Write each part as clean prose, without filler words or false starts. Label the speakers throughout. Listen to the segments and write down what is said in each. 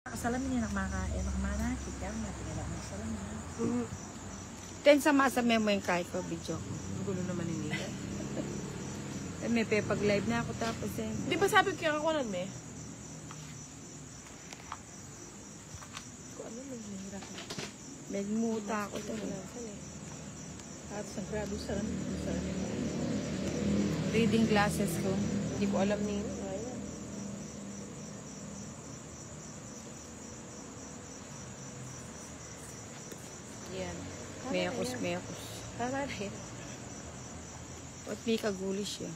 Speaker 1: Salamin niya nakmana kita matingala mo salamin.
Speaker 2: Ten sama sa memo yung kay ko video ko.
Speaker 1: Gulo naman ni nila.
Speaker 2: May pag live na ako tapos eh.
Speaker 1: Di ba sabi ko yung ako nun eh? Kung ano naghihirap ko.
Speaker 2: Nagmuta ako talaga.
Speaker 1: At sa grado sa
Speaker 2: Reading glasses ko.
Speaker 1: hindi ko alam nila. Yan.
Speaker 2: Mekos.
Speaker 1: Tama na yan.
Speaker 2: At may kagulis siya.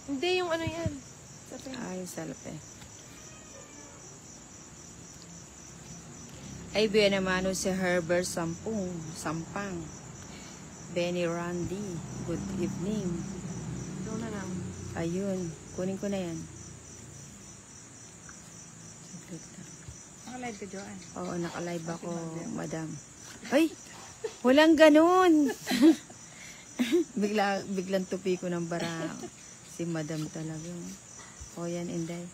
Speaker 1: Hindi, yung ano yan.
Speaker 2: Yung salape. Ay, naman si Herbert Sampang. Benny Randy. Good evening.
Speaker 1: Ito na lang.
Speaker 2: Ayun. Kunin ko na yan.
Speaker 1: Nakalive ka, Joanne?
Speaker 2: Oo, nakalive ako, madam. Ay! Walang ganun! Biglang tupi ko ng bara. Si madam talaga. O yan, Inday.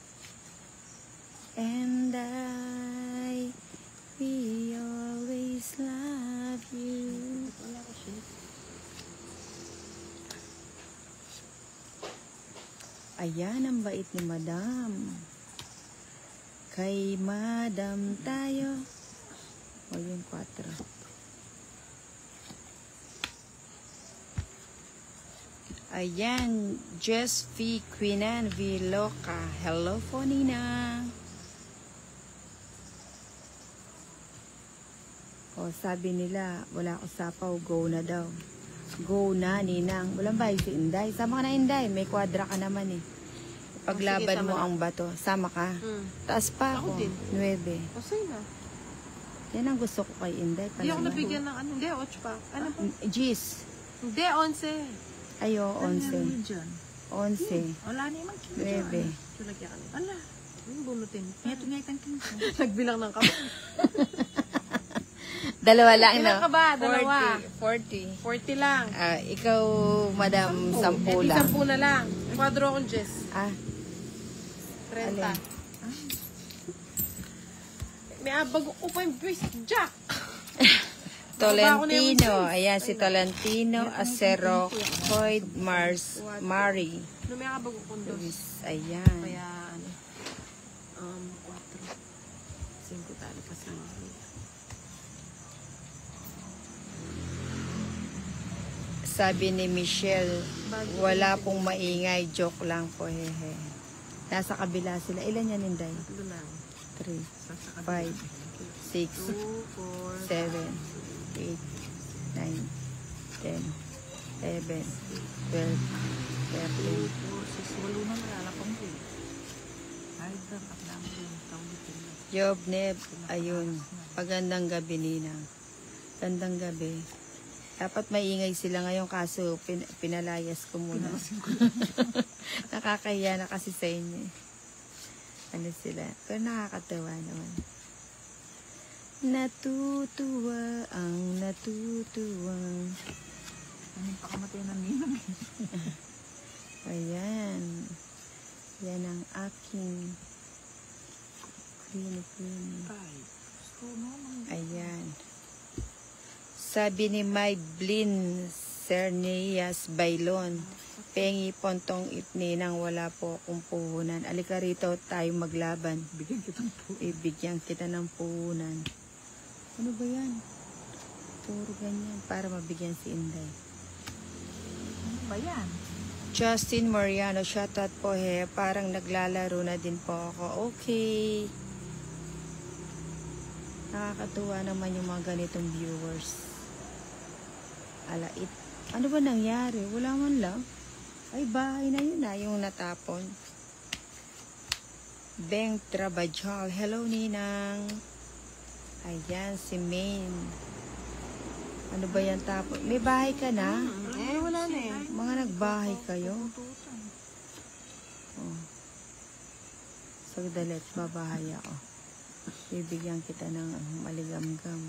Speaker 2: And we always love you. Ayan, ang bait ni madam. Kay madam tayo. O yung 4. Ayan, Just V. Quinan V. Loca. Hello po, Nina. O, sabi nila, wala ko sapaw, go na daw. Go na, Ninang. Walang bahay si Inday. Sama ka na, Inday. May kwadra ka naman eh. Paglaban mo ang bato. Sama ka. Taas pa ako. 9.
Speaker 1: O, sige na.
Speaker 2: Yan ang gusto ko kay Inday.
Speaker 1: Hindi ako nabigyan ng ano. Hindi, 8 pa. Ano pa?
Speaker 2: Gis.
Speaker 1: Hindi, 11.
Speaker 2: Ayo, 11. 11.
Speaker 1: Wala naman.
Speaker 2: 9.
Speaker 1: Ala, yung bunutin.
Speaker 3: Ito nga itang king.
Speaker 1: Nagbilang ng kaba.
Speaker 2: Dalawa lang,
Speaker 1: Ilan
Speaker 2: no?
Speaker 1: ka ba? Dalawa.
Speaker 2: 40.
Speaker 1: 40 lang.
Speaker 2: Ikaw, madam, 10 lang.
Speaker 1: 10 na lang. Kwadro akong Jess. 30.
Speaker 2: Alin?
Speaker 1: May abag ko pa yung Chris Jack.
Speaker 2: Tolentino. Ayan, si Tolentino, Acero, Hoyd, Mari.
Speaker 1: May abag ko kong dos.
Speaker 2: Ayan.
Speaker 1: Kaya, 4. 5 tali pa sa mga.
Speaker 2: Sabi ni Michelle, wala pong maingay, joke lang po, hehe. Nasa kabila sila. Ilan yan, Inday? 3, 5, 6, 7, 8, 9, 10, 11, 12, 13. Job, Neb, ayun. Pagandang gabi, Nina. Gandang gabi. Dapat maingay sila ngayon kaso pinalayas ko muna. Nakakahiya na kasi sa inyo. Ano sila? Pero nakakatawa naman. Natutuwa ang natutuwa.
Speaker 3: Anong pakamatay na ninang?
Speaker 2: Ayan. Yan ang aking queen. Ayan. Sabi ni May Blin Cernias Bailon, pengi pontong itninang wala po akong puhunan. Alika rito tayo maglaban. Ibigyan kita ng puhunan. Ano ba yan? Puro ganyan. Para mabigyan si Inday.
Speaker 3: Ano ba yan?
Speaker 2: Justin Mariano, shoutout po he. Parang naglalaro na din po ako. Okay. Nakakatuwa naman yung mga ganitong viewers. Alait. Ano ba nangyari? Wala man lang. Ay, bahay na yun yung natapon. Beng Trabajal. Hello, Ninang. Ayan, si Maine. Ano ba yan tapon? May bahay ka na?
Speaker 1: Wala na eh.
Speaker 2: Mga nagbahay kayo? Oh. So, dalit, babahay ako. Bibigyan kita ng maligamgam.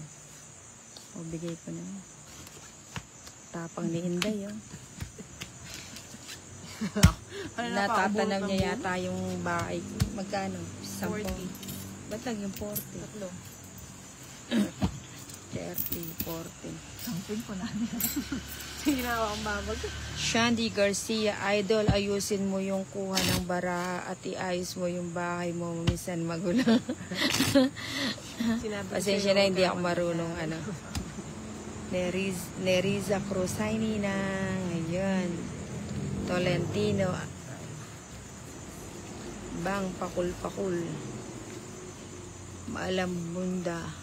Speaker 2: O, bigay ko na. Tapang ni Inday, oh. Natatanaw niya yata yung bahay. Magkano? 10. Ba't lang yung 40?
Speaker 1: Tatlo.
Speaker 2: 30, 40.
Speaker 3: Sampin ko na niya.
Speaker 1: Hindi na ako ang babag.
Speaker 2: Shandy Garcia, idol, ayusin mo yung kuha ng baraha at iayos mo yung bahay mo. Minsan magulang.
Speaker 1: Sinabi ko
Speaker 2: Pasensya
Speaker 1: sa'yo,
Speaker 2: na, hindi
Speaker 1: huwag
Speaker 2: ako
Speaker 1: ka
Speaker 2: marunong ano. Neriza Cruz, ay ninang. Ngayon. Tolentino. Bang pakul-pakul. Maalam Bunda.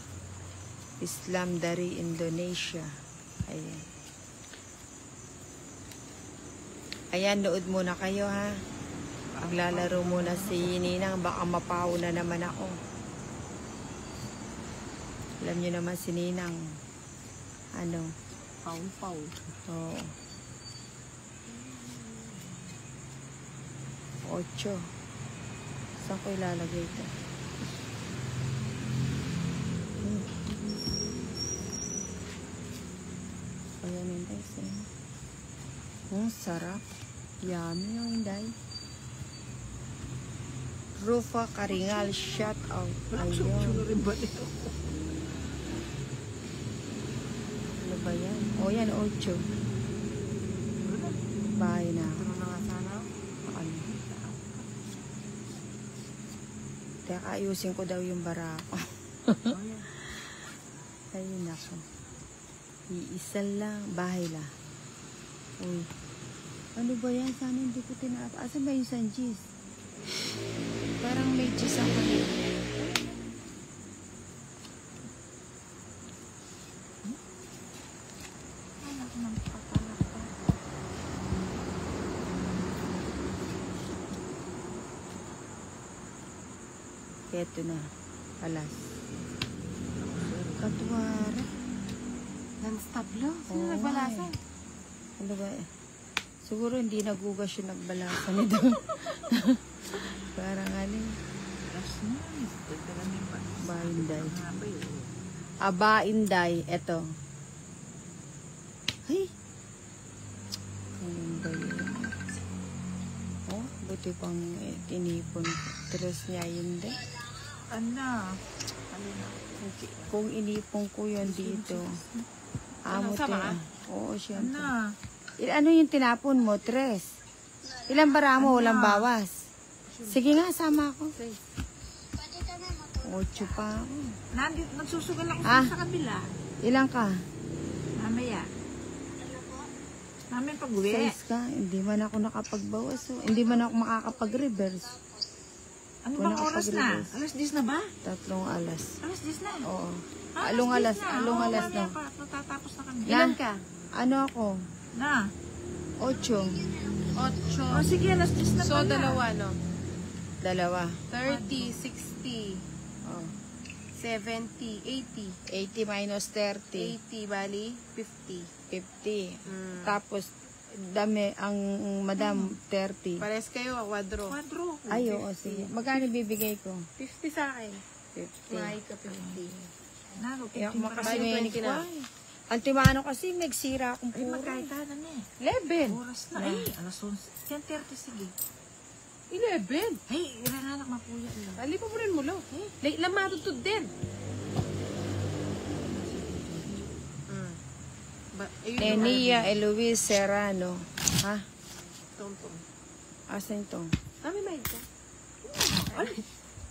Speaker 2: Islam dari Indonesia. Ayan. Ayan, nood muna kayo ha. Maglalaro muna si Ninang. Baka mapaw na naman ako. Alam nyo naman si Ninang. Ano?
Speaker 1: Paul.
Speaker 2: Oo. 8. Saan ko ilalagay ito? Ayan yung guys. Sarap. Yummy yung Inday. Rufa Karingal, shout out. Ayun. Ano ba yan? O yan, 8. Bahay na ako.
Speaker 1: Ano na nga sana?
Speaker 2: Ano? Teka, ayusin ko daw yung bara ko. Ayun ako. Iisa lang. Bahay la. Uy. Ano ba yan? Sana hindi ko tinaap. Asan ba yung Sanjis? Parang may cheese ang kanina.
Speaker 3: Anak ng patalak pa.
Speaker 2: Ito na. Alas. Katwara.
Speaker 1: Non-stop lang. Sino
Speaker 2: Oo,
Speaker 1: nagbalasan?
Speaker 2: Ano ba eh? Siguro hindi nagugas yung nagbalasan nito. Parang ano eh.
Speaker 3: Last night. Dagdagan mo yung
Speaker 2: Bainday.
Speaker 3: Nga ba yun?
Speaker 2: Abainday. Ito. Ay! Ano ba yun? Oh, buti pang tinipon ko. Tres niya yun din.
Speaker 3: Ano? Ano na?
Speaker 2: Kung inipon ko yun dito. Amo
Speaker 1: sama?
Speaker 2: Oo, siyempre.
Speaker 3: Ano?
Speaker 2: Ano yung tinapon mo? Tres. Ilang bara mo? Walang bawas. Sige nga, sama ako. 8 pa ako.
Speaker 3: Nagsusugal ako
Speaker 2: Ah.
Speaker 3: sa kabila.
Speaker 2: Ilang ka?
Speaker 3: Mamaya. Mamaya pag-uwi.
Speaker 2: 6 ka. Hindi man ako nakapagbawas. Oh. Hindi man ako makakapag-reverse.
Speaker 3: Ano
Speaker 2: Wala
Speaker 3: bang
Speaker 2: ka
Speaker 3: oras na?
Speaker 2: pag-reverse.
Speaker 3: Alas 10 na ba?
Speaker 2: 3 alas.
Speaker 3: Alas 10 na.
Speaker 2: Oo.
Speaker 3: Ah,
Speaker 2: Along alas.
Speaker 3: 10 na.
Speaker 2: Along
Speaker 3: Oo,
Speaker 2: alas
Speaker 3: mamaya
Speaker 2: na.
Speaker 3: pa. Matatapos na kami.
Speaker 1: Ilan ka?
Speaker 2: Ano ako?
Speaker 3: Na.
Speaker 2: 8.
Speaker 1: 8.
Speaker 3: O sige, alas 10 na
Speaker 1: So,
Speaker 3: pala.
Speaker 1: dalawa, no?
Speaker 2: 2.
Speaker 1: 30, 60,
Speaker 2: Oh.
Speaker 1: 70, 80.
Speaker 2: 80 minus 30.
Speaker 1: 80, bali, 50.
Speaker 2: 50.
Speaker 1: Mm.
Speaker 2: Tapos, dami, ang madam, 30.
Speaker 1: Pares kayo, kwadro.
Speaker 3: Quadro.
Speaker 2: Ay, oo, sige. Magkano bibigay ko?
Speaker 1: 50 sa akin.
Speaker 2: 50.
Speaker 1: Mahal ka 50.
Speaker 3: Nalo,
Speaker 2: Kaya
Speaker 3: 15 pa
Speaker 2: kasi
Speaker 1: Bali,
Speaker 2: may
Speaker 1: 20 na.
Speaker 2: ang timano kasi nagsira akong
Speaker 3: Ay,
Speaker 2: puro.
Speaker 3: magkaitan na eh.
Speaker 2: 11.
Speaker 3: Oras na. Ay, alas 11. 10:30, sige.
Speaker 1: 11.
Speaker 3: Ay, irananak mapuya lang.
Speaker 1: Bali pa mo rin mo, lo. Late lang matutod din.
Speaker 2: Nenia Eloise Serrano. Ha?
Speaker 1: Tong-tong.
Speaker 2: Asan ito?
Speaker 1: May mic ka.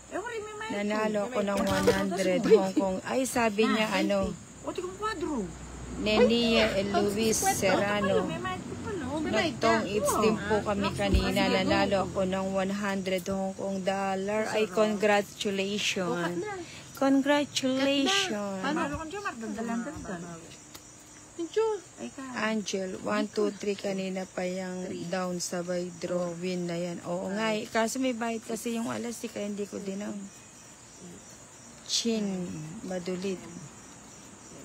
Speaker 3: Eh, wala may mic.
Speaker 2: Nanalo ko ng 100 Hong Kong. Ay, sabi niya ano,
Speaker 3: O, tigong quadro.
Speaker 2: Nenia Eloise Serrano.
Speaker 3: May mic ko pala.
Speaker 1: Oh, may mic ka.
Speaker 2: Nagtong eats din po kami kanina. Nanalo ako ng 100 Hong Kong dollar. Ay, congratulations. Congratulations.
Speaker 3: Paano kung dyan, magdadalan-dalan.
Speaker 1: Enjoy.
Speaker 3: Ay, ka.
Speaker 2: Angel, 1, 2, 3 kanina pa yung down sabay drawing na yan. Oo nga, kasi may bayad kasi yung alas, kaya hindi ko din ang Chin, Madulit,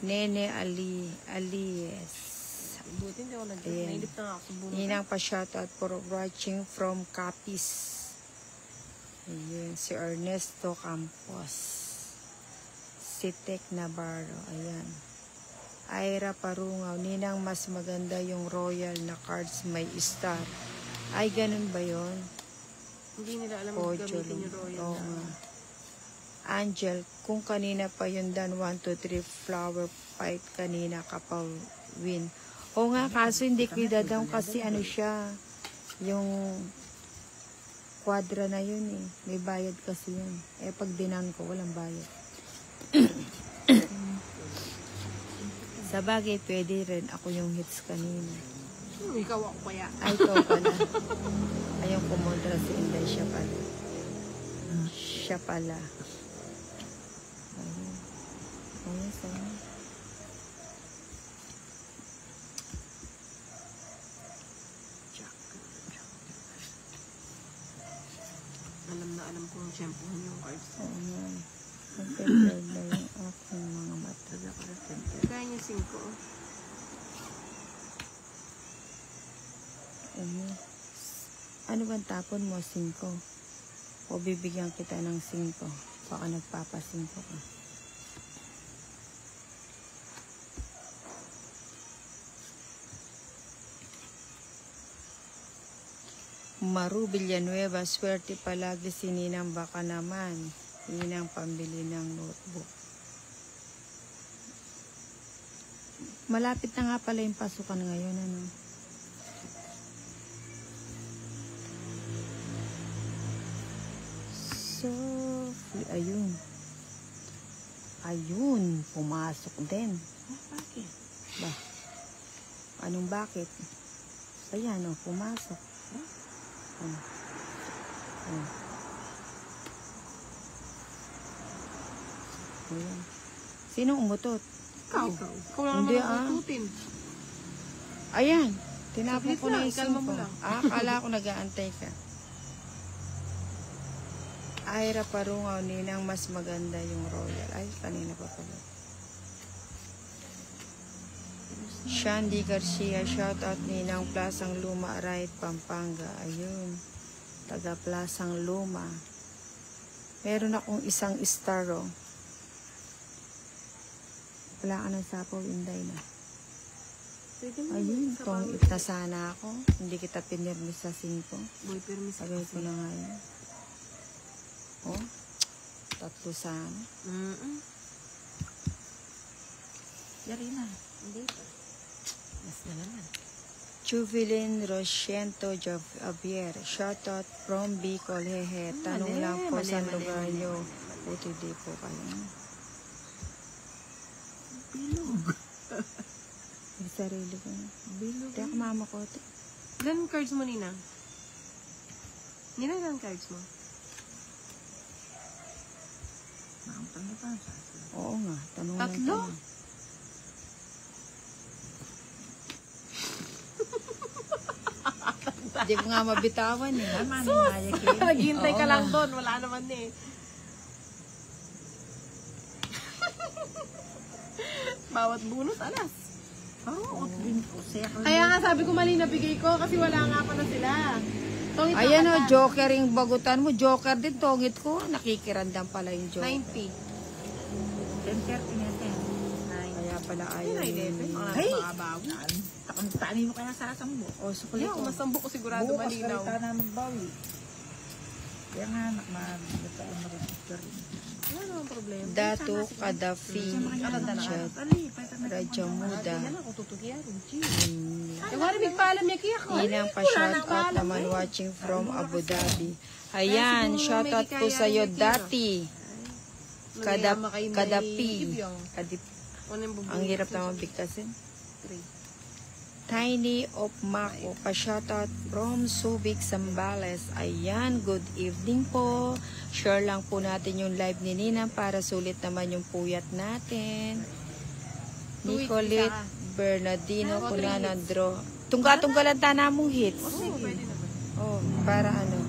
Speaker 2: Nene Alies.
Speaker 1: Buti hindi ako nag-drop.
Speaker 2: Ayan.
Speaker 1: Nailip na nga ako sa bunot.
Speaker 2: Ninang pa shoutout for watching from Capiz. Ayan, si Ernesto Campos. Si Tek Navarro, ayan. Ira Parungaw, Ninang mas maganda yung royal na cards may star. Ay, ganun ba yun?
Speaker 1: Hindi nila alam
Speaker 2: Pocho
Speaker 1: gamitin
Speaker 2: lang.
Speaker 1: yung royal
Speaker 2: Oo
Speaker 1: na.
Speaker 2: nga. Angel, kung kanina pa yun dan 1, 2, 3 flower fight kanina ka pa win. O nga, kaso hindi ko idadam kasi ano siya, yung kwadra na yun eh. May bayad kasi yun. Eh pag dinan ko, walang bayad. Sa bagay, pwede rin. Ako yung hits kanina.
Speaker 3: Ikaw ako kaya.
Speaker 2: Ay, ikaw pala. Ayaw kumontra si Inday. Siya pala. Siya pala. Ayun. Ayun, sana.
Speaker 3: Alam kong shampoohan yung cards.
Speaker 2: Oo nga. Nag-prepared na yung aking mga mata.
Speaker 3: Kaya niya 5.
Speaker 2: Ano bang tapon mo? 5. O bibigyan kita ng 5. Baka nagpapa-5 ka. Maru Villanueva, swerte palagi si Ninang, baka naman. Ninang pambili ng notebook. Malapit na nga pala yung pasukan ngayon, ano? So, ayun. Ayun, pumasok din.
Speaker 3: Bakit?
Speaker 2: Ba? Anong bakit? Ayan, oh, pumasok. Ayan. Sino umutot?
Speaker 3: Ikaw. Ikaw lang
Speaker 2: Hindi,
Speaker 3: naman ututin.
Speaker 2: Ayan. Tinapon
Speaker 3: Saglit
Speaker 2: ko na
Speaker 3: lang,
Speaker 2: yung
Speaker 3: ikalma mo
Speaker 2: 5.
Speaker 3: lang.
Speaker 2: Akala ko nag-aantay ka. Ira Parungaw, Ninang, mas maganda yung royal. Ay, kanina pa pala. Shandy Garcia, shoutout Ninang, Plasang Luma, Right, Pampanga. Ayun. Taga Plasang Luma. Meron akong isang star, oh. Wala ka ng sapaw, Inday na. Ayun, tong ita sana ako. Hindi kita pinirmis sa 5.
Speaker 3: Boy, permis.
Speaker 2: Sabay ko na nga yun. Oh, 3 sana.
Speaker 1: Yari na. Hindi pa. Mas na naman.
Speaker 2: Juvelin Rosiento Javier, shoutout from Bicol, hehe. Tanong lang po sa lugar nyo. Buti di po kayo.
Speaker 1: Bilog.
Speaker 2: May sarili ko na.
Speaker 1: Bilog.
Speaker 2: Hindi ako mamakote.
Speaker 3: Ilan cards mo, Nina? Nina, ilan cards mo?
Speaker 1: Maangtang na pa.
Speaker 2: Oo nga, tanong lang
Speaker 3: 3?
Speaker 2: tayo. Hindi ko nga mabitawan eh.
Speaker 1: Tama ni Maya Kay.
Speaker 3: Naghihintay ka
Speaker 2: Oo
Speaker 3: lang
Speaker 2: nga.
Speaker 3: doon. Wala naman eh. Bawat bonus, alas.
Speaker 1: Oo, din ko.
Speaker 3: Kaya nga sabi ko mali na bigay ko kasi wala nga pa na sila. Tongit
Speaker 2: Ayan
Speaker 3: na
Speaker 2: o,
Speaker 3: ka.
Speaker 2: joker yung bagutan mo. Joker din, tongit ko. Nakikirandam pala yung joker.
Speaker 3: 90.
Speaker 1: 10:30 na 10.
Speaker 2: Kaya pala ayaw
Speaker 3: Ay,
Speaker 2: ni...
Speaker 1: Hey!
Speaker 3: makabawi.
Speaker 1: Takang-tani mo kaya sa sambo.
Speaker 2: O, sukulit
Speaker 3: Kaya
Speaker 2: ko.
Speaker 3: masambo ko sigurado
Speaker 1: Bukas
Speaker 3: malinaw.
Speaker 1: ka na magbawi. Kaya nga, magbataan mo rin picture rin.
Speaker 3: Wala namang problema.
Speaker 2: Dato Kadafi. Chat. Radyo Muda.
Speaker 3: Yan ako tutugyan. Yung wala paalam niya kaya ko.
Speaker 2: Inang pa-shout out naman watching from Abu Dhabi. Ayan, shout out po sa iyo dati. Kadapi. Ang hirap naman bigkasin. Tiny of Mako, pa-shoutout from Subic, Zambales. Ayan, good evening po. Share lang po natin yung live ni Ninang para sulit naman yung puyat natin. Nicolette Bernardino, Kunanandro. Tungga-tunggalan tana mong hits. Oh, para ano.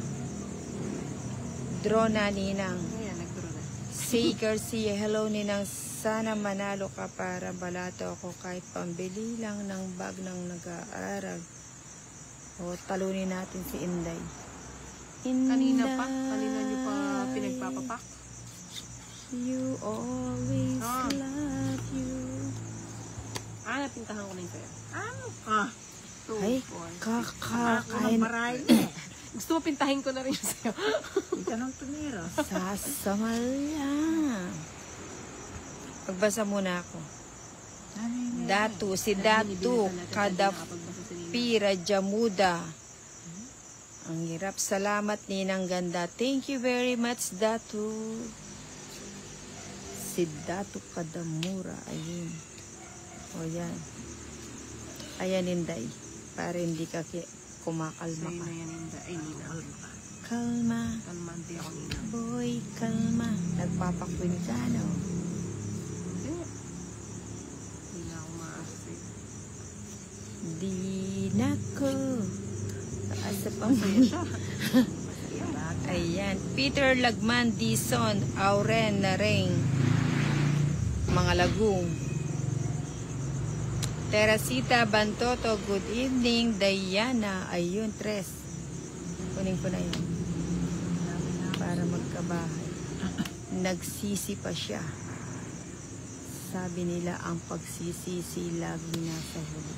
Speaker 2: Draw na, Ninang.
Speaker 3: Ayan, nag-draw na.
Speaker 2: Si Garcia, hello Ninang. Sana manalo ka para balato ako kahit pambili lang ng bag ng nag-aaral. O, talunin natin si Inday.
Speaker 3: Kanina pa? Kanina niyo pa pinagpapapak?
Speaker 2: You always
Speaker 3: Ah.
Speaker 2: love you.
Speaker 3: Napintahan ko na yung pera.
Speaker 1: Ano ka?
Speaker 2: Ay, kakakain.
Speaker 3: Gusto mo pintahin ko na rin yun sa'yo.
Speaker 1: Hindi ka nang tumira.
Speaker 2: Sasamala. Pagbasa muna ako. Datu, si Datu, Kadapira Jamuda. Ang hirap. Salamat, Ninang Ganda. Thank you very much, Datu. Si Datu Kadamura. Ayun. O yan. Ayan, Inday. Para hindi ka kumakalma
Speaker 3: Sa'yo
Speaker 2: ka.
Speaker 3: na yan, Inda. Ay, Nina.
Speaker 2: Kalma.
Speaker 3: Kalmante ako, Nina.
Speaker 2: Boy, kalma. Nagpapakwin ka, no?
Speaker 3: Hindi. Hindi na ako maasay.
Speaker 2: Di na ko. Asa pang
Speaker 3: Masaya siya.
Speaker 2: Ayan. Peter Lagman, Dison, Auren, Naring. Mga lagong. Teresita Bantoto, good evening. Diana, ayun, Tres. Kunin ko na yun. Para magkabahay. Nagsisi pa siya. Sabi nila ang pagsisisi lagi nasa huli.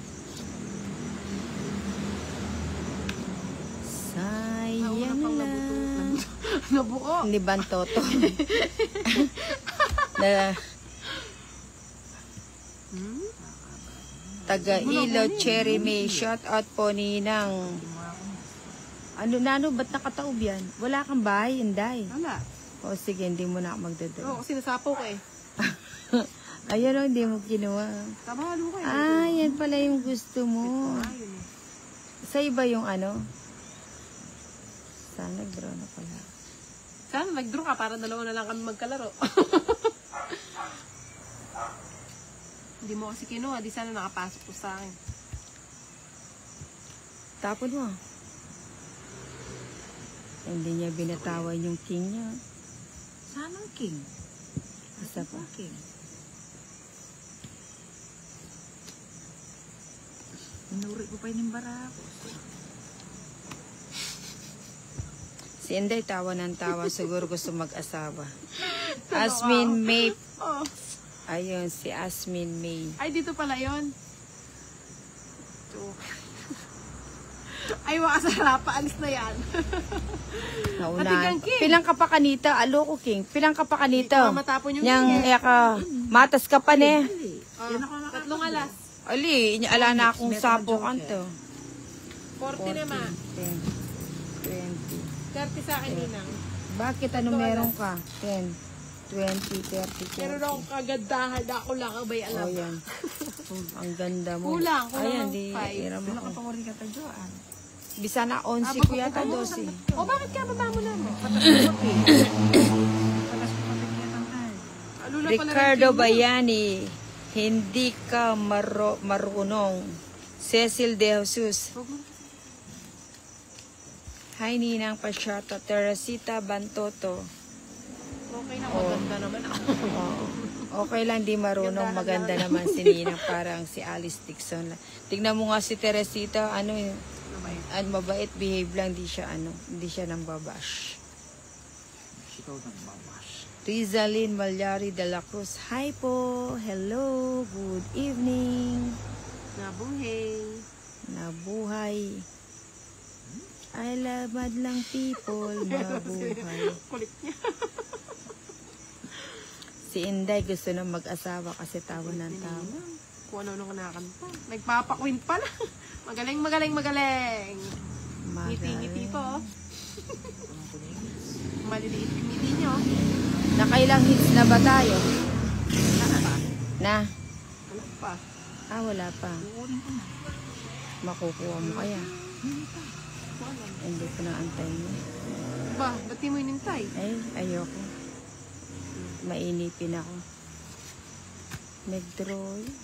Speaker 2: Sayang lang.
Speaker 3: Nabuko.
Speaker 2: Hindi Bantoto. na taga Ilo, Cherry May, shout out po Ninang. Ano, ba't nakataob yan? Wala kang bahay, Inday.
Speaker 3: Wala.
Speaker 2: O sige, hindi mo na ako magdadala.
Speaker 3: Oo, sinasapaw ko eh.
Speaker 2: Ayun o, hindi mo kinuha.
Speaker 3: Kamahalo ko eh.
Speaker 2: Ah, yan pala yung gusto mo.
Speaker 3: Ayun eh.
Speaker 2: Sa iba yung ano? Sana nag-draw na pala.
Speaker 3: Sana nag-draw ka para dalawa na lang kami magkalaro. Hindi mo kasi kinuha, di sana nakapasok po sa akin.
Speaker 2: Tapon mo. Hindi niya binatawan yung king niya.
Speaker 1: Sanang king.
Speaker 2: Isa pa.
Speaker 1: King. Inuri ko pa yung barako.
Speaker 2: Si Inday tawa ng tawa. Siguro gusto mag-asawa. Asmin May.
Speaker 3: Oh.
Speaker 2: Ayun, si Asmin May.
Speaker 3: Ay, dito pala yun. Ay, waka sa harapa. Alis na yan.
Speaker 2: Naunahan.
Speaker 3: Patigang king.
Speaker 2: Pilang ka pa kanita? Aloko king. Pilang ka pa kanita?
Speaker 3: Ikaw matapon yung
Speaker 2: Yang
Speaker 3: king.
Speaker 2: ka. Matas ka pa ne.
Speaker 3: Oh, tatlong alas.
Speaker 2: Ali, ala na akong sapo kanto.
Speaker 3: 40 naman.
Speaker 2: 10, 20.
Speaker 3: 30 sa akin, Ninang.
Speaker 2: Bakit ano meron ka? 10, 20, 30, 40.
Speaker 3: Meron akong kagandahan. Ako lang ang may alam.
Speaker 2: Oh, yan. Ang ganda mo.
Speaker 3: Kulang
Speaker 2: Ayan,
Speaker 3: ng
Speaker 2: di,
Speaker 3: 5.
Speaker 2: iram
Speaker 1: Wala ka
Speaker 2: ako.
Speaker 1: pa rin ka tadyaan.
Speaker 2: Bisa na 11 ko yata, 12.
Speaker 3: O, bakit ka baba mo naman?
Speaker 1: Patas ko patagyan ng ay.
Speaker 3: Alula pala
Speaker 2: Ricardo
Speaker 3: rin king mo.
Speaker 2: Bayani, hindi ka marunong. Cecil De Jesus. Hi, Ninang Pasyata. Teresita Bantoto.
Speaker 3: Okay na, maganda naman ako.
Speaker 2: Oo. Okay lang, di marunong. Maganda naman si Ninang. Parang si Alice Dixon. Tignan mo nga si Teresita. Ano yun? Mabait, behave lang. Di siya nang babash.
Speaker 1: Sikaw ng bawas.
Speaker 2: Rizalyn Malyari de la Cruz. Hi po. Hello. Good evening.
Speaker 3: Nabuhay.
Speaker 2: Nabuhay. I love madlang people. Mabuhay.
Speaker 3: Kulit niya.
Speaker 2: Si Inday gusto na mag-asawa kasi tawa ng tawa.
Speaker 3: Kung ano-ano kinakanta. Nagpapakwin pala. Magaling, magaling, magaling. Ngiti-ngiti po. oh. Maliliit yung ngiti nyo.
Speaker 2: Nakailang hits na ba tayo? Na?
Speaker 3: Ano pa?
Speaker 2: Ah, wala pa.
Speaker 1: Uunin ko na.
Speaker 2: Makukuha mo kaya. Hindi ko na antayin mo.
Speaker 3: Ba, ba't di mo inintay?
Speaker 2: Ay, ayoko. Mainipin ako. Nag-draw yun.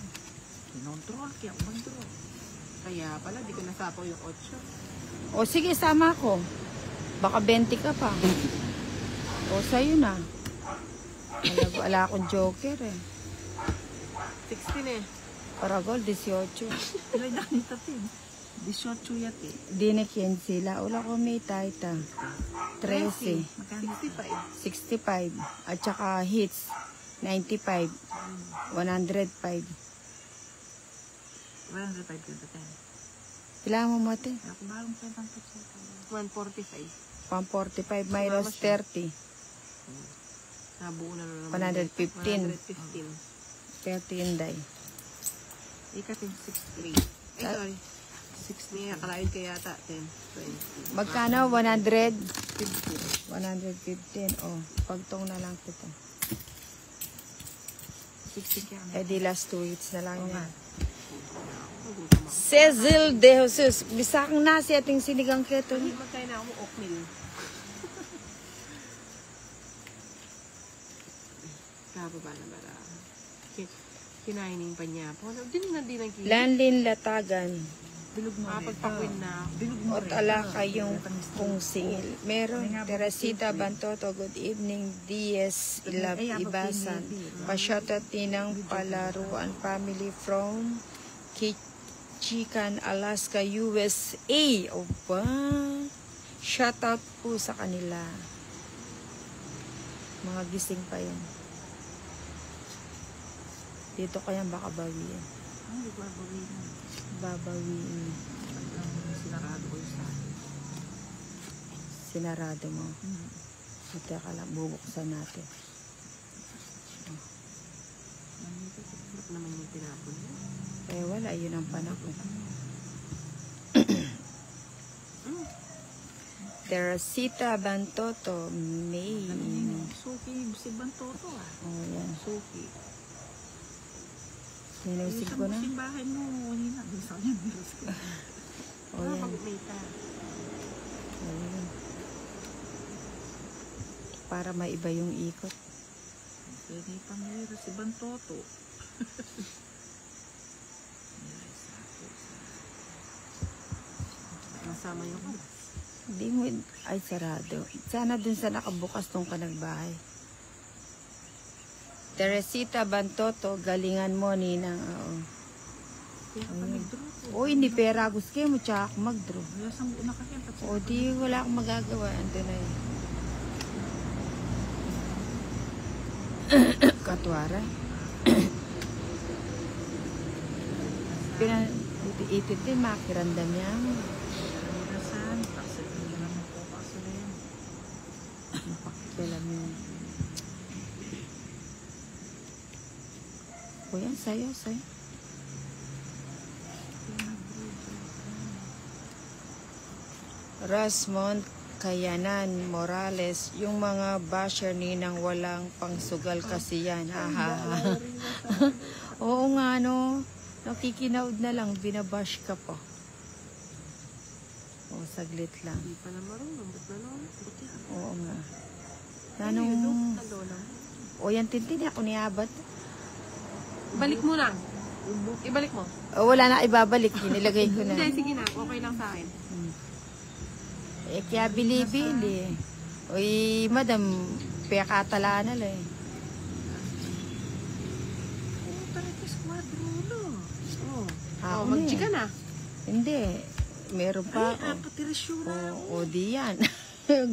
Speaker 1: Kinontrol kaya ako mag-draw.
Speaker 3: Kaya pala, di ko nasapaw yung 8.
Speaker 2: O sige, sama ko. Baka 20 ka pa. O, sa'yo na. Wala akong joker eh.
Speaker 3: 16 eh.
Speaker 2: Paragol, 18.
Speaker 1: Pero na kanita tin. 18 yate.
Speaker 2: Di na 15 sila. Wala ko may taita. 13.
Speaker 1: Magkano?
Speaker 3: 65.
Speaker 2: 65. At saka hits. 95. 105.
Speaker 1: 105 ka ba tayo?
Speaker 2: Kailangan mo mo ito.
Speaker 1: Ako bagong pwedeng putsa.
Speaker 3: 145.
Speaker 2: 145 minus 30.
Speaker 3: Nabuo na naman.
Speaker 2: 115.
Speaker 3: 115.
Speaker 2: 30 yung day.
Speaker 3: Ikating 6.3. Ay, sorry. 6 niya. Kalain ka yata. 10, 20.
Speaker 2: Magkano? 100? 115. Oh, pagtong na lang kita.
Speaker 1: 60 kaya.
Speaker 2: Eh di last 2 weeks na lang
Speaker 1: Oo
Speaker 2: yan.
Speaker 1: nga.
Speaker 2: Cecil de Jesus. Bisakang nasi ating sinigang keto.
Speaker 3: Hindi magkain na ako mo oatmeal. Kababa na bara. Kinainin pa niya po. Din na din ang kilo.
Speaker 2: Landin Latagan.
Speaker 1: Bilog mo rin.
Speaker 3: Pagpakwin na.
Speaker 1: Bilog mo
Speaker 2: Ot
Speaker 1: rin.
Speaker 2: ala kayong kung singil. Meron. Teresita Bantoto. Good evening. DS Ibasan. Pasyatot Tinang Palaruan Family from Chican, Alaska, USA. Opa. Shout out po sa kanila. Mga gising pa yan. Dito kaya baka bawiin.
Speaker 1: Hindi ko babawin.
Speaker 2: Babawiin.
Speaker 1: Sinarado ko yung sa akin.
Speaker 2: Sinarado mo. Teka lang, bubuksan natin.
Speaker 3: Sarap naman yung tinapon niya.
Speaker 2: Eh wala, yun ang panahon. Teresita Bantoto, May.
Speaker 1: Suki, si Bantoto ah.
Speaker 2: Oh, yan.
Speaker 1: Suki.
Speaker 2: Ninusig ko na.
Speaker 1: Yung bahay mo, hindi na. Gusto niya, meron ka.
Speaker 2: Oh, yan.
Speaker 3: Pag-meta.
Speaker 2: Ayun. Para maiba yung ikot.
Speaker 1: Pwede pang meron si Bantoto.
Speaker 3: Masama yung oras.
Speaker 2: Hindi mo, ay sarado. Sana dun sa nakabukas nung kanagbahay. Teresita Bantoto, galingan mo, Ninang. Oo.
Speaker 1: Kaya ka nag-draw ko.
Speaker 2: O, hindi pera. Gusto kayo mo, tsaka ako mag-draw.
Speaker 1: Wala sang nakakita.
Speaker 2: O, di wala akong magagawa. Ando na yun. Katwara. Ito din, makirandam niya.
Speaker 1: Nasaan? Kasi hindi naman po kaso rin.
Speaker 2: Pakikilam yun. O yan, sayo. Rasmond Kayanan Morales, yung mga basher Ninang walang pangsugal kasi yan. Haha. Oo nga, no. Nakikinaud na lang, binabash ka pa. O, saglit lang.
Speaker 3: Hindi pa na marunong. Ba't na naman? Buti.
Speaker 2: Oo nga.
Speaker 3: Ano
Speaker 2: Tanong,
Speaker 3: lola mo?
Speaker 2: o yan, tintin ako niyabat.
Speaker 3: Ibalik mo na. Ibalik mo.
Speaker 2: O, wala na ibabalik, nilagay ko na.
Speaker 3: Hindi, sige na. Okay lang sa akin.
Speaker 2: Eh, kaya bili-bili. Uy, madam, pekatala na lang.
Speaker 1: Oo, talaga squadrolo. Oo.
Speaker 2: Ako na
Speaker 3: Mag-chika na.
Speaker 2: Hindi. Meron pa.
Speaker 1: Ay, patirisyo na.
Speaker 2: O, di yan.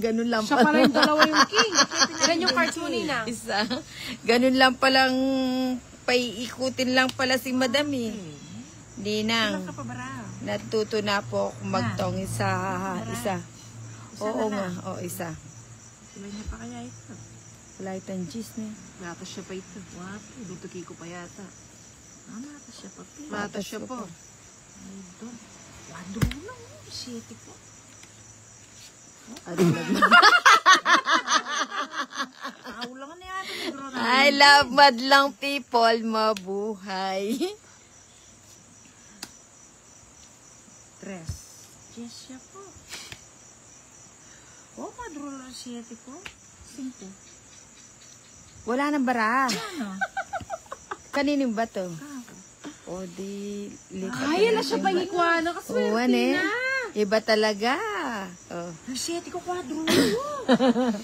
Speaker 2: Ganun lang
Speaker 3: Siya pala yung dalawa yung king. Ilan yung cards mo, Nina?
Speaker 2: Isa. Ganun lang palang paiikutin lang pala si madam eh. Dinang,
Speaker 1: Ilang ka pa bara?
Speaker 2: natuto na po akong magtong isa. Oo nga, o isa.
Speaker 1: Sila niya pa kaya ito.
Speaker 2: Wala itang gis na.
Speaker 3: Matas siya pa ito.
Speaker 1: Wapo.
Speaker 3: Dutuki ko pa yata.
Speaker 1: Mata siya pa.
Speaker 3: Matas siya po.
Speaker 1: Ay, doon. Squadrolo. City po. Kaulang na yan.
Speaker 2: I love madlang people, mabuhay.
Speaker 1: Tres. Yes, siya po. Oh, madrolo city po. 5.
Speaker 2: Wala nang bara.
Speaker 1: Ano?
Speaker 2: Kanining ba to?
Speaker 1: Kako.
Speaker 2: O di lipat.
Speaker 3: Ay, ala siya pa yung ikuana.
Speaker 2: Oo,
Speaker 3: Kaswerte na.
Speaker 2: Iba talaga. Oh.
Speaker 1: Ang city ko quadrolo.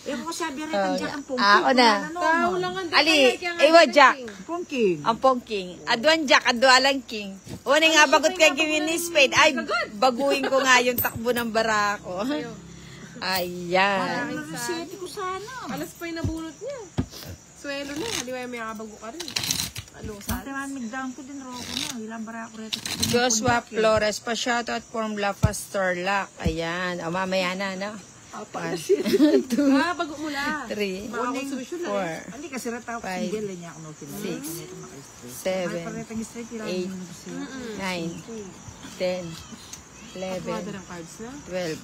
Speaker 1: Ewan ko sabi rin ang Jack ang pongking.
Speaker 2: Ako na.
Speaker 3: Tao lang ang
Speaker 2: Ali, iwa Jack.
Speaker 1: Pongking.
Speaker 2: Ang pongking. Aduan Jack, adualang king. Una nga bagot kay gawin ni Spade. Ay, baguhin ko nga yung takbo ng barako. Ayan.
Speaker 1: Ang city ko sana.
Speaker 3: Alas pa yung nabunot niya. Swelo na. Di ba may kabago ka rin. Alusan.
Speaker 1: Ate man, migdown ko din roko na. Ilang bara ako rito.
Speaker 2: Joshua Flores, pa-shoutout from La Pastorlac. Ayan. O, mamaya na, no?
Speaker 1: Apa
Speaker 2: 1, 2,
Speaker 3: Bago mula.
Speaker 2: 3,
Speaker 3: Baka konsolusyon na eh.
Speaker 2: 4,
Speaker 1: Hindi kasi rata ako
Speaker 2: Five,
Speaker 1: single niya ako no tinanong.
Speaker 2: 6,
Speaker 1: Ito naka-straight.
Speaker 2: 7,
Speaker 1: Paretang straight ilang
Speaker 2: eight,
Speaker 1: mo siya.
Speaker 2: 9, 10,
Speaker 3: Katuwada
Speaker 2: 11,
Speaker 3: ng cards na.
Speaker 2: 12,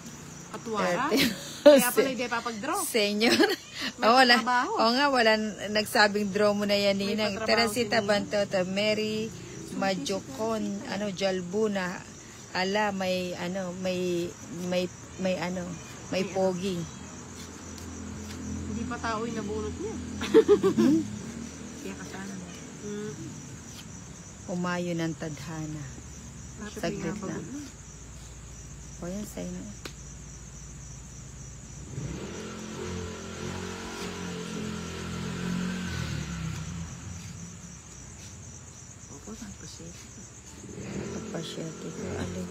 Speaker 3: Katuwara.
Speaker 2: 30.
Speaker 3: Kaya pala hindi papag-draw.
Speaker 2: Senior.
Speaker 3: May
Speaker 2: Oh, wala.
Speaker 3: trabaho.
Speaker 2: Oo nga, wala nagsabing draw mo na yan, Ninang.
Speaker 3: patrabaho
Speaker 2: Teresita
Speaker 3: si
Speaker 2: Bantota, Mary Majocon, Jalbuna. Ala, may pogi.
Speaker 3: Hindi pa tao yung nabunot niya.
Speaker 1: Kaya kasana mo.
Speaker 2: Umayo ng tadhana. Saglit
Speaker 3: Siya
Speaker 2: lang. O yan, sa'yo na.
Speaker 1: Opo, saan pa siya?
Speaker 2: Pagpasyete ko, alin.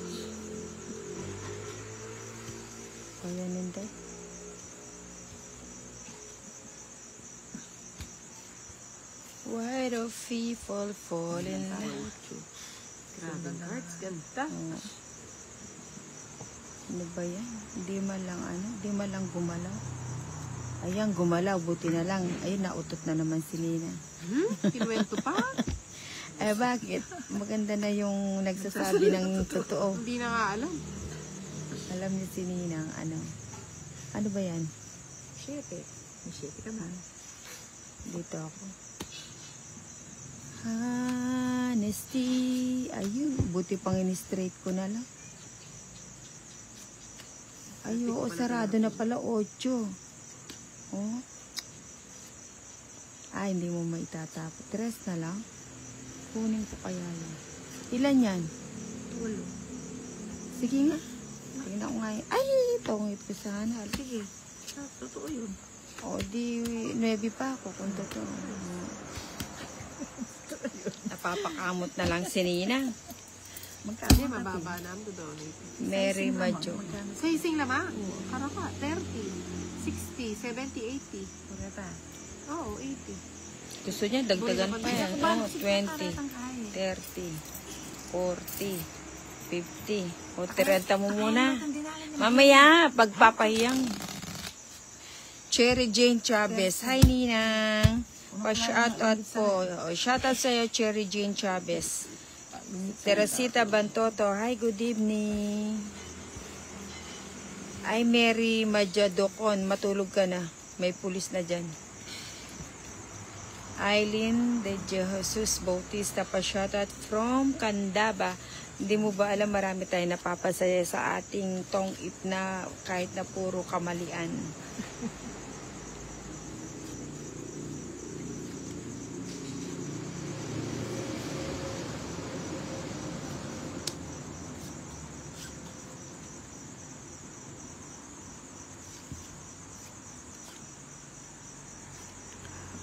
Speaker 2: O yan, hindi. Why do people fall in love?
Speaker 3: Grabe ang cards. Ganda.
Speaker 2: Oo. Ano ba yan? Hindi man lang gumalaw. Ayan, gumalaw, buti na lang. Ayun, nautot na naman si Nina.
Speaker 3: Kinuwento pa.
Speaker 2: Eh, bakit? Maganda na yung nagsasabi ng totoo.
Speaker 3: Hindi na nga alam.
Speaker 2: Alam niyo si Nina, ano ba yan?
Speaker 1: 7. May 7 ka na.
Speaker 2: Dito ako. Honesty. Ayun, buti pang in-straight ko na lang. Ay, oo, sarado na pala 8. Oh. Ay, hindi mo maitatapos. 3 na lang. Kunin ko kaya yan. Ilan yan?
Speaker 1: 8.
Speaker 2: Sige nga. Tingnan ko nga yan. Ay, tungit ko sana.
Speaker 1: Sige. Totoo yun.
Speaker 2: O, di 9 pa ako kung totoo. Napapakamot na lang si Nina.
Speaker 1: Magkano
Speaker 3: Hindi,
Speaker 1: ate?
Speaker 3: mababa na ang donate.
Speaker 2: Mary
Speaker 1: Sizing lamang,
Speaker 2: Majo.
Speaker 1: magkano?
Speaker 3: Sa ising lamang. Karaka, 30, 60, 70, 80.
Speaker 1: Kureta.
Speaker 3: Oo, 80.
Speaker 2: Gusto niya, dagdagan pa yan. Oh, 20,
Speaker 1: Karetang kaya.
Speaker 2: 30, 40, 50. O, 30 mo muna.
Speaker 1: Hindi na alam
Speaker 2: Mamaya, pagpapahiyang. Cherry Jane Chavez. Hi, Ninang. Pa-shoutout po. O, shoutout sa'yo, Cherry Jane Chavez. Teresita Bantoto. Hi, good evening. Ay, Mary Majadocon. Matulog ka na. May pulis na dyan. Eileen de Jesus Bautista. Pa-shoutout from Candaba. Hindi mo ba alam, marami tayo napapasaya sa ating tong it na kahit na puro kamalian.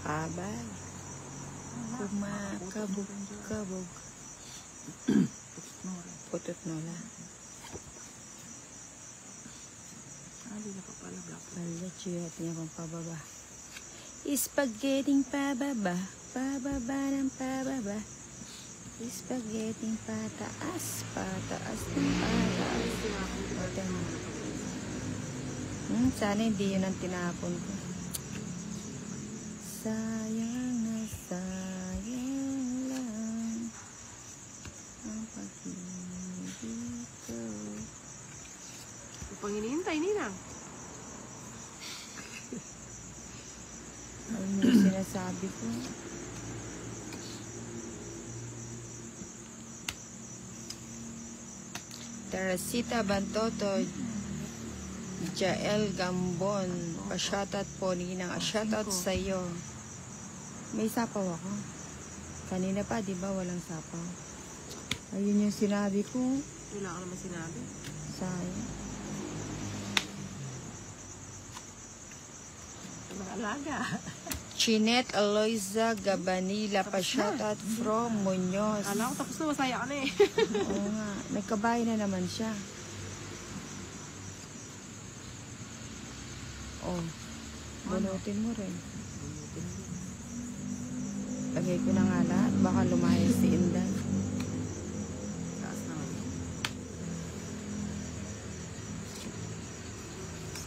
Speaker 2: Abay. Kumakabog-kabog. Putot nola.
Speaker 1: Hindi na pa pala black.
Speaker 2: Wala chiyat niya kung pababa. Spaghetting pababa. Pababa ng pababa. Spaghetting pataas. Pataas ng pataas. Sana hindi yun ang tinapon ko. Sayang na sayang lang ang pag-ibig ko.
Speaker 3: Upang hinihintay, Ninang.
Speaker 2: Ano yung sinasabi ko? Teresita Bantoto, Jael Gambon, pa-shoutout po, Ninang. Shoutout sa'yo. May sapaw ako. Kanina pa, di ba, walang sapaw? Ayun yung sinabi ko.
Speaker 3: Wala ka naman sinabi.
Speaker 2: Sayang.
Speaker 1: Mga alaga.
Speaker 2: Chinette Aloyza Gabanila, pa-shoutout from Muñoz.
Speaker 3: Kala ko tapos na, masaya ka na eh.
Speaker 2: Oo nga, nagkabahay na naman siya. Oh, bunutin mo rin. Lagay ko na nga lahat. Baka lumayas si Inday.
Speaker 1: Taas na ngayon.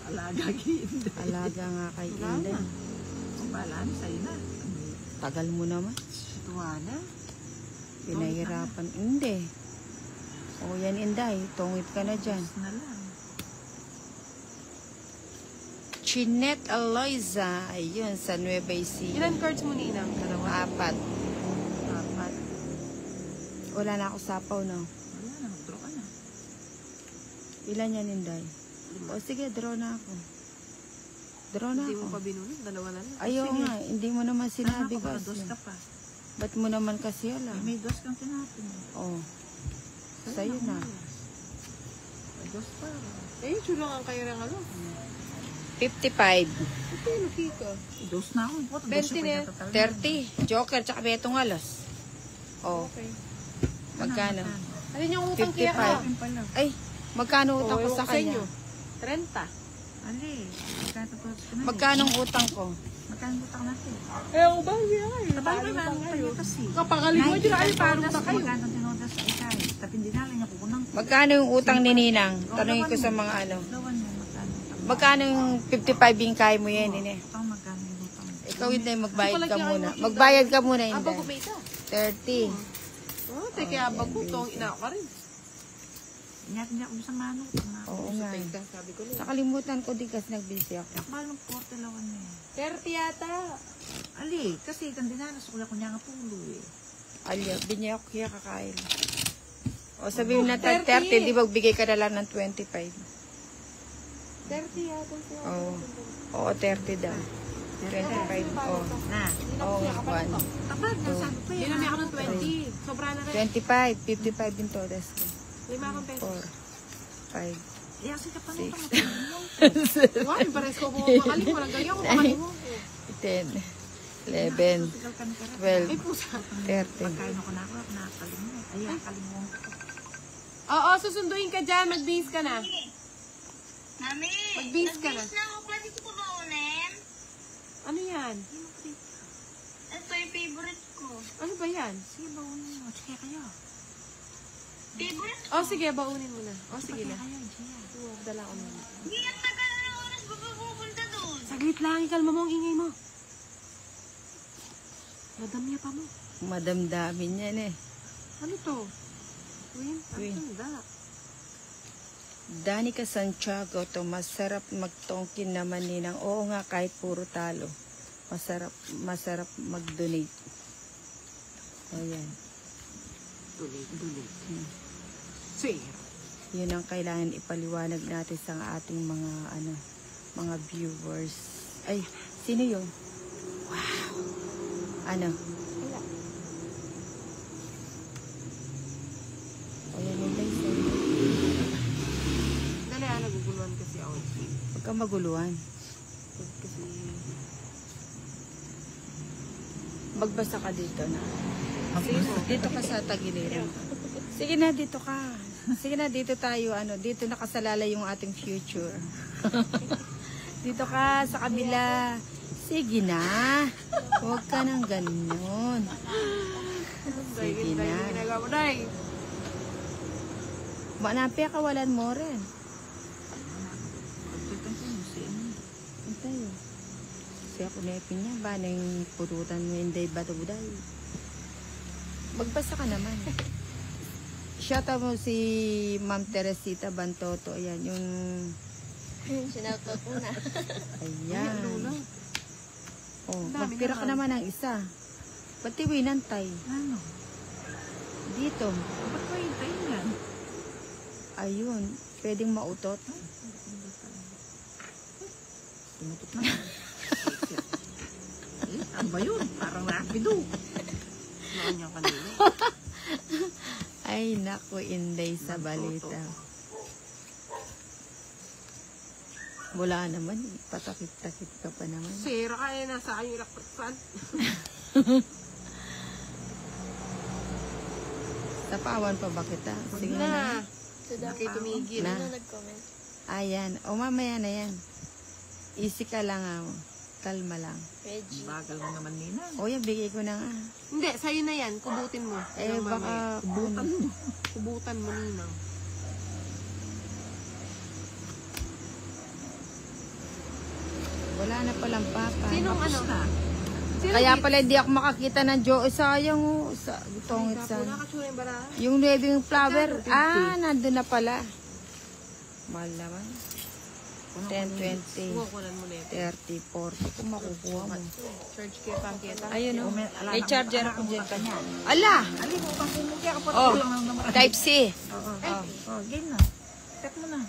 Speaker 1: Alaga ginda.
Speaker 2: Alaga nga kay Inday.
Speaker 1: Kung balaan, sa'yo na.
Speaker 2: Tagal mo naman.
Speaker 3: Tuwa na.
Speaker 2: Pinahirapan. Hindi. O yan Inday. Tungit ka na dyan.
Speaker 1: Na lang.
Speaker 2: Chinette Aloyza. Ayun, sa Nueva Ecija.
Speaker 3: Ilan cards mo, Ninang? Dalawa?
Speaker 2: 4.
Speaker 3: 4.
Speaker 2: Wala na ako sapaw, no?
Speaker 1: Wala na, mag-draw ka na.
Speaker 2: Ilan yan, Inday? O sige, draw na ako. Draw na
Speaker 3: Hindi mo
Speaker 2: ako.
Speaker 3: pa binunod. Dalawa na lang.
Speaker 2: Ayaw nga, hindi mo naman sinabi
Speaker 1: Baka
Speaker 2: kasi.
Speaker 1: dos ka pa.
Speaker 2: Ba't mo naman kasi alam?
Speaker 1: May dos kang tinapin.
Speaker 2: Oh, sa'yo na.
Speaker 1: May dos pa.
Speaker 3: Eh, chulang ang kayo ng ano.
Speaker 2: 55.
Speaker 3: Ito yung nakika.
Speaker 1: Dos na ako.
Speaker 3: 20 na.
Speaker 2: 30. Joker, tsaka betong alas. Oh,
Speaker 3: Okay.
Speaker 2: magkano?
Speaker 3: Alin yung utang
Speaker 2: 55.
Speaker 3: kaya ka?
Speaker 2: Ay, magkano utang ko sa kanya?
Speaker 3: 30.
Speaker 1: Ali, magkatapos ka na.
Speaker 2: Magkano ang utang ko?
Speaker 1: Magkano utang natin?
Speaker 3: Eh, ako ba? Hindi na kayo.
Speaker 1: Sabay na lang tayo kasi.
Speaker 3: Kapagaling mo dyan. Ay, parang na kayo.
Speaker 1: Magkano tinodas sa ikay? Tapi hindi na lang niya kukunang.
Speaker 2: Magkano yung utang ni Ninang? Tanungin ko sa mga ano.
Speaker 1: Lawan mo, magkano utang.
Speaker 2: Magkano yung 55 yung kaya mo yan, Nine?
Speaker 1: Utang magkano yung utang.
Speaker 2: Ikaw hindi, magbayad ka muna. Magbayad ka muna,
Speaker 3: Abang ko
Speaker 2: hindi.
Speaker 3: ba ito?
Speaker 2: 30.
Speaker 3: Oh, teke, abang ko. Itong ina ka rin.
Speaker 1: Inyatin niya ako sa mano.
Speaker 2: Oo nga.
Speaker 3: Sabi ko lang.
Speaker 2: Nakalimutan ko din kasi nag-busy ako.
Speaker 1: Mahal ng porte lawan niya.
Speaker 3: 30 yata.
Speaker 1: Ali, kasi kang dinanas ko ko niya nga pulo eh.
Speaker 2: Alya, binya ako kaya kakain. O sabihin na 30, di ba bigay ka na lang ng 25?
Speaker 3: 30 yata siya.
Speaker 2: Oo. Oo, 30 daw. 25. Oo.
Speaker 1: Na,
Speaker 2: Oo, 1.
Speaker 1: tapad na sabi ko
Speaker 3: Hindi
Speaker 1: yan.
Speaker 3: na ako ng 20. Sobra na rin.
Speaker 2: 25. 55 din todas ko.
Speaker 3: 5 akong pesos.
Speaker 2: 4. 5.
Speaker 1: Iyasi ka pa nung
Speaker 3: 1. Wow, yung pares ko po makaling. Walang ganyan ko makaling mo.
Speaker 2: 10. 11. 12.
Speaker 3: Ay, pusa.
Speaker 2: 13.
Speaker 1: Pagkain ako na ako, nakakalimutan. Ay, nakakalimutan ko.
Speaker 3: Oo, susunduin ka dyan. Mag-base ka na.
Speaker 4: Mami,
Speaker 3: Mag-base ka na.
Speaker 4: nag-base na ako. Pwede ko ba unin?
Speaker 3: Ano yan?
Speaker 4: Ito yung favorite ko.
Speaker 3: Ano ba yan?
Speaker 1: Sige, baunin mo. Sige kayo.
Speaker 4: Favorite?
Speaker 3: Oh, sige, baunin mo na. Oh, sige na.
Speaker 1: Kayo, Gia.
Speaker 3: Oo, dala ko na.
Speaker 4: Hindi ang tagal na oras ba pupunta doon?
Speaker 3: Saglit lang, ikalma mo ang ingay mo. Madamya pa mo.
Speaker 2: Madamdamin yan eh.
Speaker 3: Ano to? Win?
Speaker 2: Win.
Speaker 3: Ang tanda.
Speaker 2: Danica Santiago to, masarap magtongkin naman Ninang. Oo nga, kahit puro talo. Masarap mag-donate. Ayan.
Speaker 3: Dulit. Sir.
Speaker 2: Yun ang kailangan ipaliwanag natin sa ating mga viewers. Ay, sino yun? Wow! Ano? Ayan yung license.
Speaker 3: Dali, naguguluhan kasi ako.
Speaker 2: Huwag kang maguluhan.
Speaker 3: Kasi...
Speaker 2: Magbasa ka dito na.
Speaker 3: Sige po.
Speaker 2: Dito ka sa tagiliran. Sige na, dito ka. Sige na, dito tayo. Dito nakasalala yung ating future. Dito ka sa kabila. Sige na. Huwag ka nang ganun. Sige
Speaker 3: Dahil
Speaker 2: na.
Speaker 3: ginagawa mo, Day.
Speaker 2: Manapi kawalan mo rin.
Speaker 1: Pagkitan ko mo siya.
Speaker 2: Antay. Siya kunepin niya. Banang pututan mo hindi batuday. Magbasa ka naman. Shoutout mo si Ma'am Teresita Bantoto. Ayan, yung...
Speaker 4: Sinautot mo na.
Speaker 2: Ayan.
Speaker 3: Lula.
Speaker 2: Oh,
Speaker 3: Dami
Speaker 2: magpira ka naman ng isa. Ba't tiwinan tay?
Speaker 1: Ano?
Speaker 2: Dito.
Speaker 1: Ba't ko hintayin yan?
Speaker 2: Ayun. Pwedeng mautot.
Speaker 1: Tumutot na. Ano ba yun? Parang rapido.
Speaker 3: Noon yung kanina.
Speaker 2: Ay, naku, Inday sa balita. Wala naman. Patakit-takit ka pa naman.
Speaker 3: Sira ka eh, nasa akin yung electric fan.
Speaker 2: Tapawan pa ba kita? Sige na.
Speaker 3: Na. Kayo tumigil.
Speaker 2: Na.
Speaker 4: Ano nag-comment?
Speaker 2: Ayan. O mamaya na yan. Easy ka lang ako. Kalma lang.
Speaker 4: Veggie.
Speaker 1: Bagal mo naman, Nina.
Speaker 2: O yan, bigay ko na nga.
Speaker 3: Hindi, sa'yo na yan. Kubutin mo.
Speaker 2: Eh,
Speaker 3: Hanggang
Speaker 2: baka...
Speaker 3: mamaya. Kubutan mo, Ninang.
Speaker 2: Wala na palang papa.
Speaker 3: Sinong ano? Sino
Speaker 2: Kaya pala hindi ako makakita ng Joe. Sayang o. Tongit sa...
Speaker 3: Nakatsura yung bara.
Speaker 2: Yung nuebing flower. Ah, nandun na pala. Mahal naman. 10, 20,
Speaker 3: Kukunan mo na ito.
Speaker 2: 30, 40. Kung makukuha mo.
Speaker 3: Charge kay Pangketa.
Speaker 2: Ayun o.
Speaker 1: Ala,
Speaker 2: May charger ako dyan.
Speaker 1: ka niyan.
Speaker 2: Ala!
Speaker 1: Ali mo, pang pumukya ka pa.
Speaker 2: Oh,
Speaker 1: Lang naman.
Speaker 2: type C.
Speaker 1: Oh, game na. Set mo na.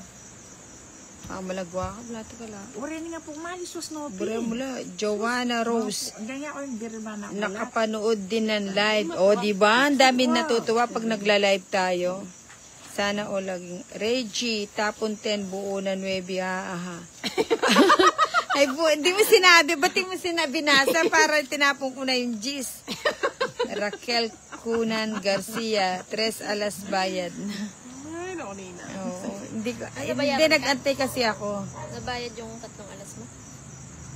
Speaker 2: Ah, malagwa ka. Blato ka lang.
Speaker 1: Uri nga po, malis was no.
Speaker 2: Bura mula. Joanna Rose.
Speaker 1: Ganyan ako yung birmana.
Speaker 2: Nakapanood din ng live. O, diba? Ang dami natutuwa pag nagla-live tayo. Sana o laging Reggie, tapon 10, buo na 9, aha. Ay, di mo sinabi. Ba't di mo binasa para tinapon ko na yung G's? Raquel Cunan Garcia, 3 alas bayad.
Speaker 3: Ay, naku, Nina.
Speaker 2: Oo, hindi ko, hindi nag-antay kasi ako.
Speaker 4: Nabayad yung 3 alas mo?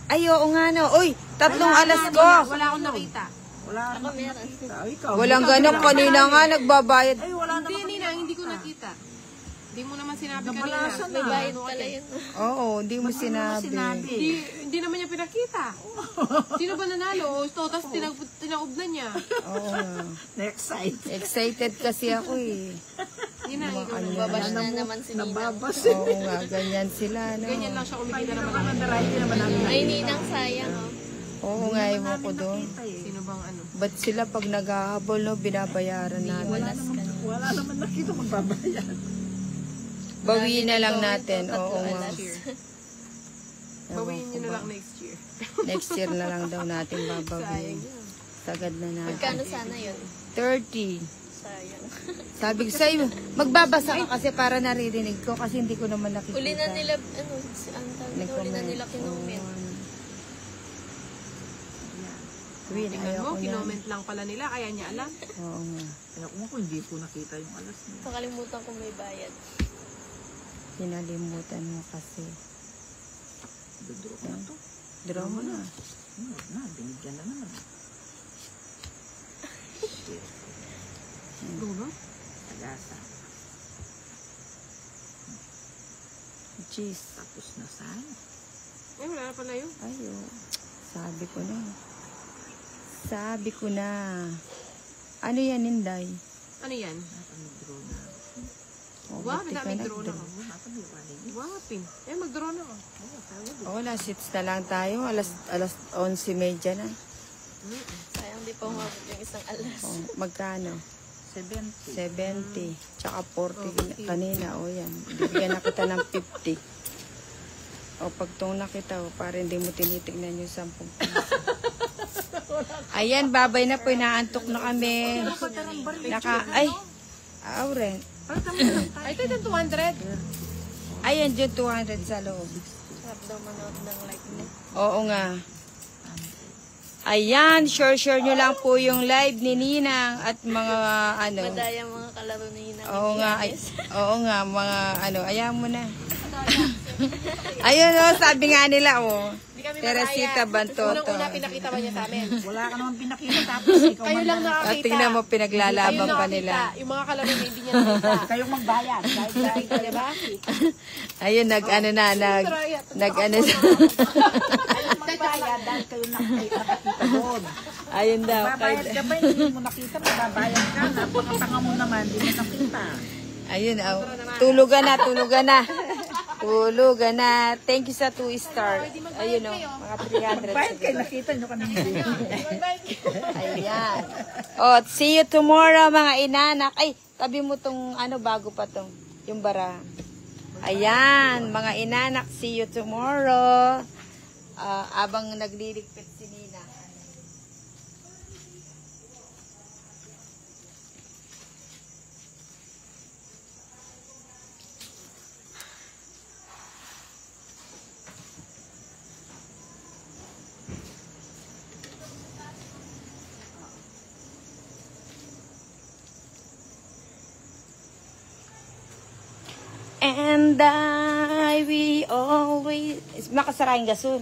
Speaker 2: Ay, oo nga no. Uy, 3 alas ko.
Speaker 3: Wala akong nakita.
Speaker 1: Wala
Speaker 4: Ako meron.
Speaker 1: ikaw.
Speaker 2: Walang ganun. Kanina nga nagbabayad.
Speaker 1: Ay, wala
Speaker 3: Hindi,
Speaker 1: naman.
Speaker 3: Nina, hindi ko nakita. Hindi mo naman sinabi kanina.
Speaker 1: Nabalasan
Speaker 4: May
Speaker 1: na.
Speaker 4: bayad pala yun.
Speaker 2: Oo, hindi mo sinabi.
Speaker 3: Hindi naman niya pinakita. Sino ba nanalo? So, tapos tinaob na niya.
Speaker 2: Oo nga.
Speaker 1: Next side.
Speaker 2: Excited kasi ako eh.
Speaker 3: Nina, ikaw na.
Speaker 4: Babash na naman si Ninang.
Speaker 1: Nababas.
Speaker 2: Oo nga, ganyan sila, no?
Speaker 3: Ganyan lang siya kumikita naman.
Speaker 1: Naman variety naman namin.
Speaker 4: Ay, Ninang, sayang oh.
Speaker 2: Oo nga, ewan ko doon.
Speaker 3: Sino bang ano?
Speaker 2: Ba't sila pag naghahabol, no, binabayaran namin?
Speaker 1: Wala naman nakita magbabayad.
Speaker 2: Bawiin na lang natin. Oo nga.
Speaker 3: Bawiin niyo na lang next year.
Speaker 2: Next year na lang daw natin babawiin.
Speaker 3: Sayang yun.
Speaker 2: Sagad na natin.
Speaker 4: Magkano sana yun?
Speaker 2: 30.
Speaker 4: Sayang.
Speaker 2: Sabi ko sa'yo, magbabasa ka kasi para naririnig ko kasi hindi ko naman nakikita.
Speaker 4: Uli na nila, ano, si Antal, uli na nila kinumin.
Speaker 2: Win,
Speaker 3: Tingnan
Speaker 2: ayaw
Speaker 3: mo,
Speaker 2: ko yan.
Speaker 3: kinoment lang pala nila, kaya niya alam.
Speaker 2: Oo nga.
Speaker 1: Kaya kung hindi ko nakita yung alas niya.
Speaker 4: Nakalimutan ko may bayad.
Speaker 2: Pinalimutan mo kasi.
Speaker 1: Dudro ko na to.
Speaker 2: Draw mo na.
Speaker 1: Na, binigyan na naman.
Speaker 3: Go ba?
Speaker 1: Tagasa.
Speaker 2: Jeez.
Speaker 1: Tapos na sana.
Speaker 3: Eh, wala na pala yun.
Speaker 2: Ayo. Sabi ko na. Sabi ko na. Ano yan, Inday?
Speaker 3: Ano yan?
Speaker 1: Nakadraw na.
Speaker 2: Oh,
Speaker 3: Wow,
Speaker 2: buti ka
Speaker 3: nag-draw na
Speaker 2: nag-draw.
Speaker 3: ako. Wapin. Eh, mag-draw na ako.
Speaker 2: Oh, last hits na lang tayo. Alas 11:30 na.
Speaker 4: Sayang di pa umabot yung 1 alas.
Speaker 2: Oh, magkano?
Speaker 1: 70.
Speaker 2: 70. Tsaka 40 kanina. O yan. Bigyan na kita ng 50. O pag itong nakita, para hindi mo tinitignan yung 10 piso. Ayan, babay na po. Inaantok na kami. Ay, Auren.
Speaker 3: Ay, ito yung 200.
Speaker 2: Ayan, dyan 200 sa loob.
Speaker 4: Sarap daw manood ng live mo.
Speaker 2: Oo nga. Ayan, share nyo lang po yung live ni Ninang at mga ano.
Speaker 4: Madaya mga kalaro ni Ninang.
Speaker 2: Oo nga, oo nga, mga ano, ayan mo na. Ayun o, sabi nga nila o. Teresita Bantoto.
Speaker 3: Unang-una pinakita ba niya sa amin?
Speaker 1: Wala ka naman pinakita tapos ikaw
Speaker 3: Kayo lang
Speaker 2: At
Speaker 3: nakakita.
Speaker 2: tingnan mo, pinaglalaban
Speaker 3: Kayo
Speaker 2: pa
Speaker 3: nakakita.
Speaker 2: nila.
Speaker 3: Yung mga kalaro na hindi niya nakita.
Speaker 1: Kayong magbayad. Kahit nakita, di ba?
Speaker 2: Ayun, nag-ano na, nag-ano na.
Speaker 1: Kayong magbayad dahil kayo nakita doon.
Speaker 2: Ayun daw.
Speaker 1: Babayad ka ba? Hindi mo nakita, magbabayad ka. Napakatanga mo naman, hindi mo nakita.
Speaker 2: Ayun, oh. Tulugan na. Tulugan na. Thank you sa 2 star. Ayun o, mga 300.
Speaker 1: Bayad kayo, nakita nyo kanina.
Speaker 2: Ayan. Oh, see you tomorrow mga inanak. Ay, tabi mo tong ano bago pa tong yung bara. Ayan, mga inanak, see you tomorrow. Abang nagliligpit si Nina. And we always... Makasara yung gasol.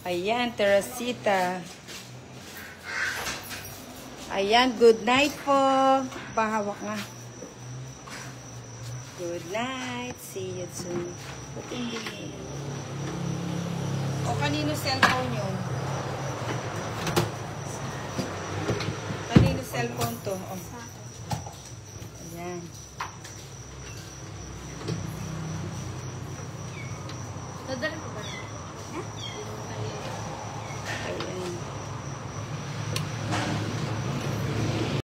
Speaker 2: Ayan, Teresita. Ayan, good night po. Bahawak nga. Good night. See you soon. Puting. O, kanino cellphone yun? Kanino cellphone to? O. Ayan.
Speaker 4: Dadalhin